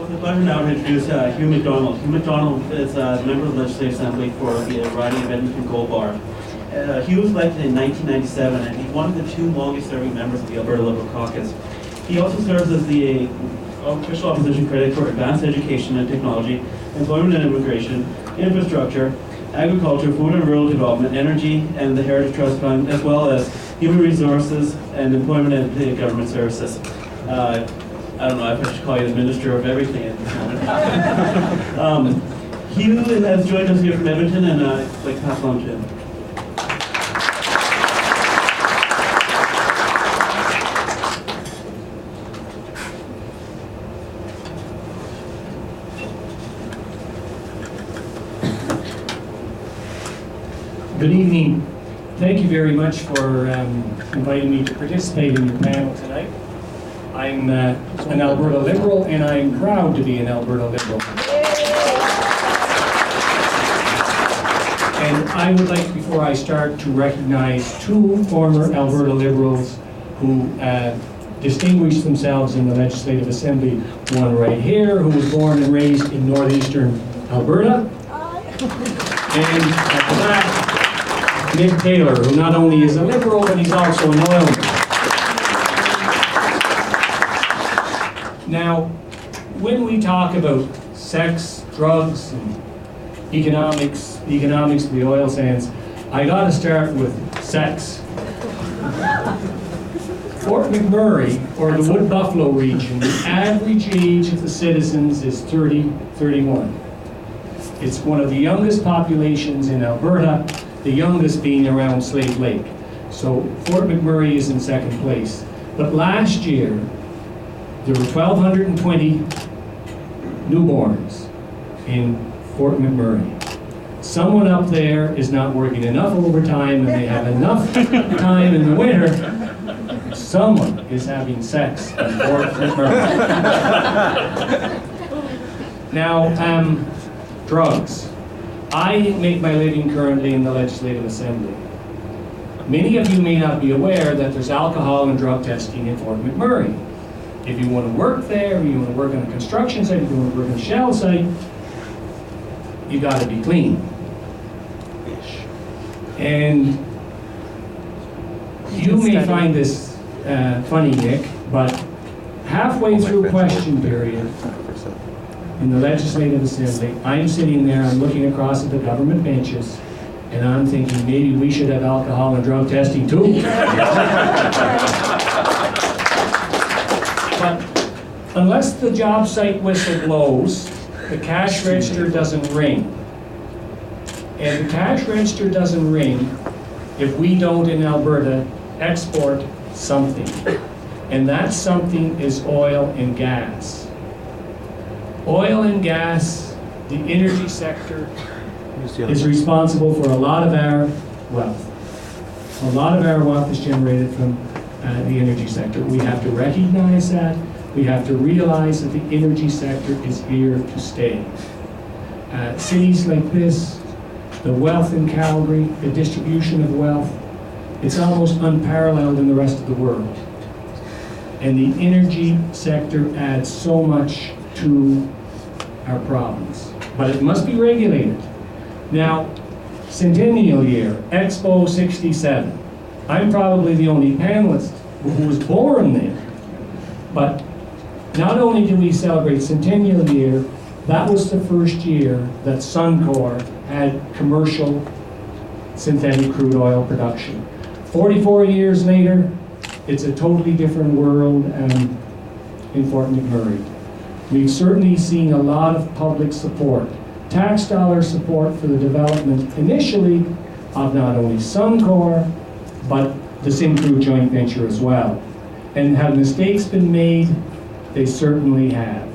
Well, it's a pleasure now to introduce Hugh MacDonald. Hugh MacDonald is a member of the Legislative Assembly for the riding of Edmonton Gold Bar. Hugh was elected in 1997, and he's one of the two longest-serving members of the Alberta Liberal Caucus. He also serves as the official opposition critic for advanced education and technology, employment and immigration, infrastructure, agriculture, food and rural development, energy, and the Heritage Trust Fund, as well as human resources and employment and government services. I don't know if I should call you the minister of everything at this moment. Hugh has joined us here from Edmonton, and I'd like to pass along to him. Good evening. Thank you very much for inviting me to participate in your panel tonight. I'm an Alberta Liberal, and I'm proud to be an Alberta Liberal. And I would like, before I start, to recognize two former Alberta Liberals who distinguished themselves in the Legislative Assembly. One right here, who was born and raised in northeastern Alberta. And at the back, Nick Taylor, who not only is a Liberal, but he's also an oilman. Now, when we talk about sex, drugs, and economics of the oil sands, I gotta start with sex. Fort McMurray, or the Wood Buffalo region, the average age of the citizens is 31. It's one of the youngest populations in Alberta, the youngest being around Slave Lake. So Fort McMurray is in second place. But last year, there were 1,220 newborns in Fort McMurray. Someone up there is not working enough overtime, and they have enough time in the winter. Someone is having sex in Fort McMurray. Now, drugs. I make my living currently in the Legislative Assembly. Many of you may not be aware that there's alcohol and drug testing in Fort McMurray. If you want to work there, or you want to work on a construction site, if you want to work on a shell site, you got to be clean. And you may find this funny, Nick, but halfway through question period in the Legislative Assembly, I'm sitting there, I'm looking across at the government benches, and I'm thinking maybe we should have alcohol and drug testing too. But unless the job site whistle blows, the cash register doesn't ring. And the cash register doesn't ring if we don't, in Alberta, export something. And that something is oil and gas. Oil and gas, the energy sector, is responsible for a lot of our wealth. A lot of our wealth is generated from the energy sector. We have to recognize that. We have to realize that the energy sector is here to stay. Cities like this, the wealth in Calgary, the distribution of wealth, it's almost unparalleled in the rest of the world. And the energy sector adds so much to our province. But it must be regulated. Now, Centennial Year, Expo 67. I'm probably the only panelist who was born then. But not only do we celebrate Centennial Year, that was the first year that Suncor had commercial synthetic crude oil production. 44 years later, it's a totally different world in Fort McMurray. We've certainly seen a lot of public support, tax dollar support for the development initially of not only Suncor, but the Syncrude joint venture as well. And have mistakes been made? They certainly have.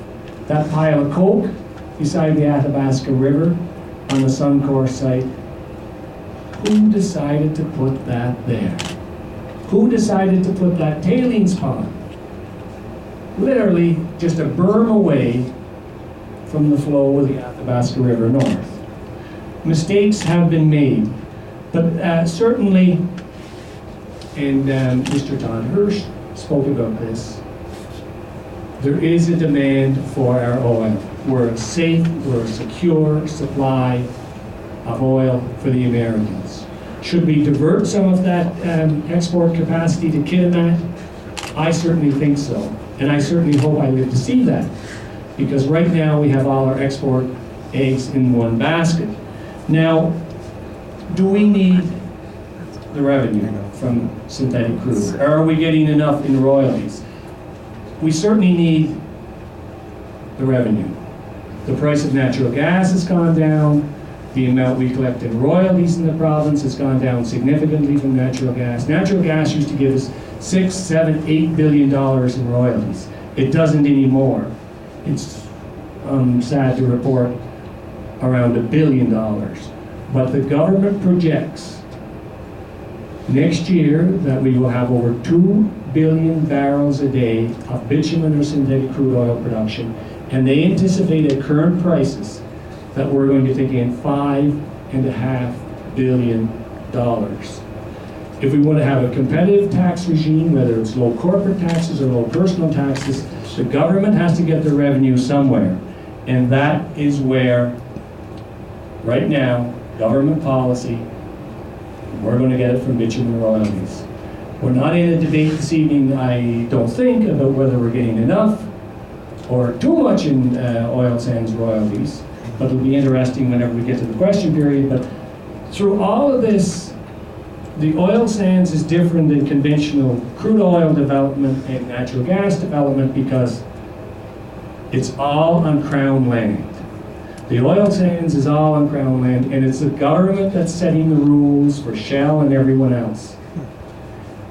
That pile of coke beside the Athabasca River on the Suncor site, who decided to put that there? Who decided to put that tailings pond literally just a berm away from the flow of the Athabasca River north? Mistakes have been made, but certainly, and Mr. Todd Hirsch spoke about this, there is a demand for our oil. We're a safe, we're a secure supply of oil for the Americans. Should we divert some of that export capacity to Kitimat? I certainly think so. And I certainly hope I live to see that. Because right now we have all our export eggs in one basket. Now, do we need the revenue from synthetic crude? Are we getting enough in royalties? We certainly need the revenue. The price of natural gas has gone down. The amount we collect in royalties in the province has gone down significantly from natural gas. Natural gas used to give us $6, $7, $8 billion in royalties. It doesn't anymore. It's sad to report around $1 billion. But the government projects next year that we will have over 2 billion barrels a day of bitumen or synthetic crude oil production, and they anticipate at current prices that we're going to take in $5.5 billion. If we want to have a competitive tax regime, whether it's low corporate taxes or low personal taxes, the government has to get the revenue somewhere. And that is where, right now, government policy, we're going to get it from bitumen royalties. We're not in a debate this evening, I don't think, about whether we're getting enough or too much in oil sands royalties, but it'll be interesting whenever we get to the question period. But through all of this, the oil sands is different than conventional crude oil development and natural gas development because it's all on Crown land. The oil sands is all on Crown land, and it's the government that's setting the rules for Shell and everyone else.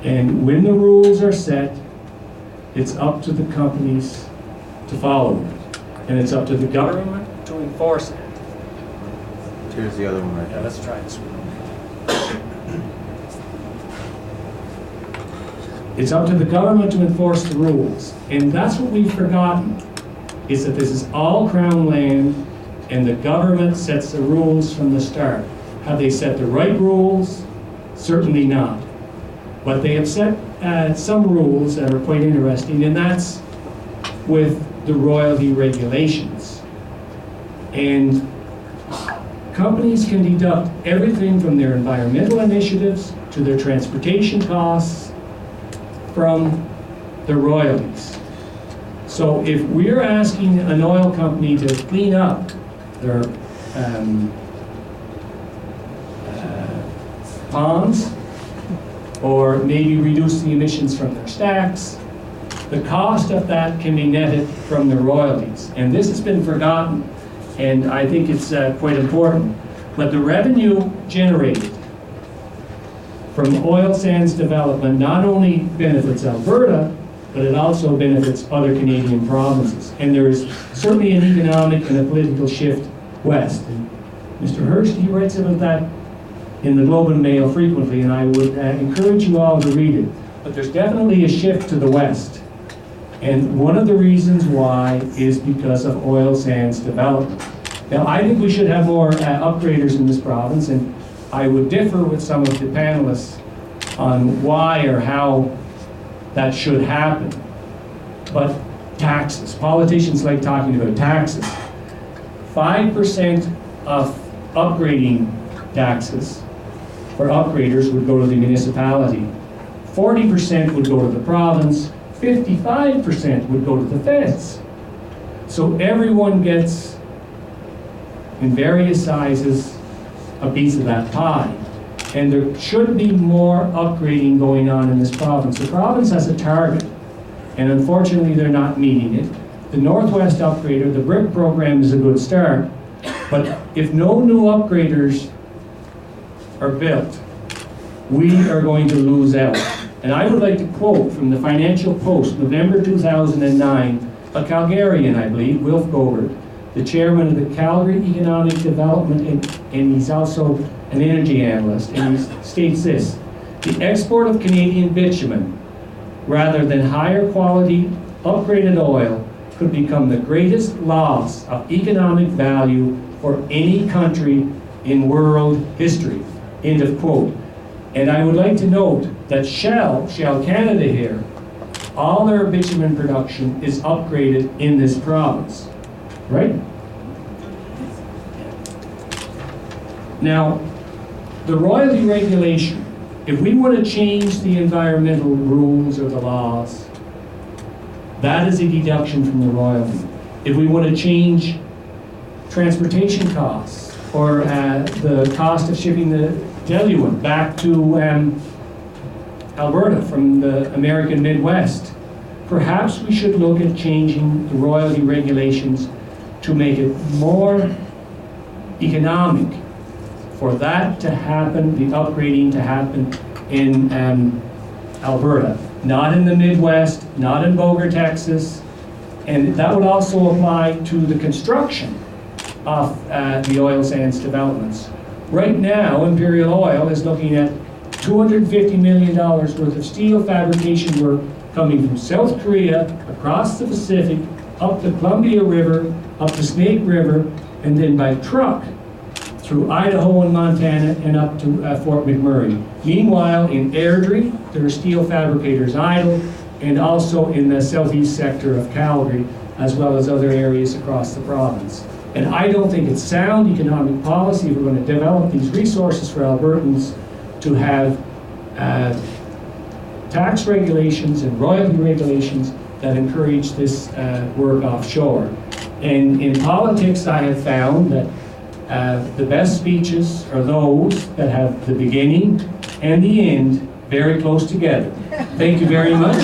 And when the rules are set, it's up to the companies to follow it. And it's up to the government to enforce it. Here's the other one right Yeah, there. let's try this one. It's up to the government to enforce the rules. And that's what we've forgotten, is that this is all Crown land, and the government sets the rules from the start. Have they set the right rules? Certainly not. But they have set some rules that are quite interesting, and that's with the royalty regulations. And companies can deduct everything from their environmental initiatives to their transportation costs from the royalties. So if we're asking an oil company to clean up their ponds, or maybe reduce the emissions from their stacks, the cost of that can be netted from the royalties. And this has been forgotten, and I think it's quite important. But the revenue generated from oil sands development not only benefits Alberta, but it also benefits other Canadian provinces. And there is certainly an economic and a political shift west. And Mr. Hirsch, he writes about that in the Globe and Mail frequently, and I would encourage you all to read it. But there's definitely a shift to the west. And one of the reasons why is because of oil sands development. Now, I think we should have more upgraders in this province, and I would differ with some of the panelists on why or how that should happen. But taxes, politicians like talking about taxes. 5% of upgrading taxes for upgraders would go to the municipality. 40% would go to the province. 55% would go to the feds. So everyone gets, in various sizes, a piece of that pie. And there should be more upgrading going on in this province. The province has a target, and unfortunately they're not meeting it. The Northwest Upgrader, the BRIC program, is a good start, but if no new upgraders are built, we are going to lose out. And I would like to quote from the Financial Post, November 2009, a Calgarian, I believe, Wilf Gobert, the chairman of the Calgary Economic Development, and he's also an energy analyst, and he states this: the export of Canadian bitumen, rather than higher quality upgraded oil, could become the greatest loss of economic value for any country in world history. End of quote. And I would like to note that Shell Canada here, all our bitumen production is upgraded in this province, right? Now, the royalty regulation, if we want to change the environmental rules or the laws, that is a deduction from the royalty. If we want to change transportation costs or the cost of shipping the diluent back to Alberta from the American Midwest, perhaps we should look at changing the royalty regulations to make it more economic for that to happen, the upgrading to happen in Alberta, not in the Midwest, not in Boulder, Texas, and that would also apply to the construction of the oil sands developments. Right now, Imperial Oil is looking at $250 million worth of steel fabrication work coming from South Korea, across the Pacific, up the Columbia River, up the Snake River, and then by truck through Idaho and Montana and up to Fort McMurray. Meanwhile, in Airdrie, there are steel fabricators idle, and also in the southeast sector of Calgary, as well as other areas across the province. And I don't think it's sound economic policy if we're going to develop these resources for Albertans to have tax regulations and royalty regulations that encourage this work offshore. And in politics, I have found that the best speeches are those that have the beginning and the end very close together. Thank you very much.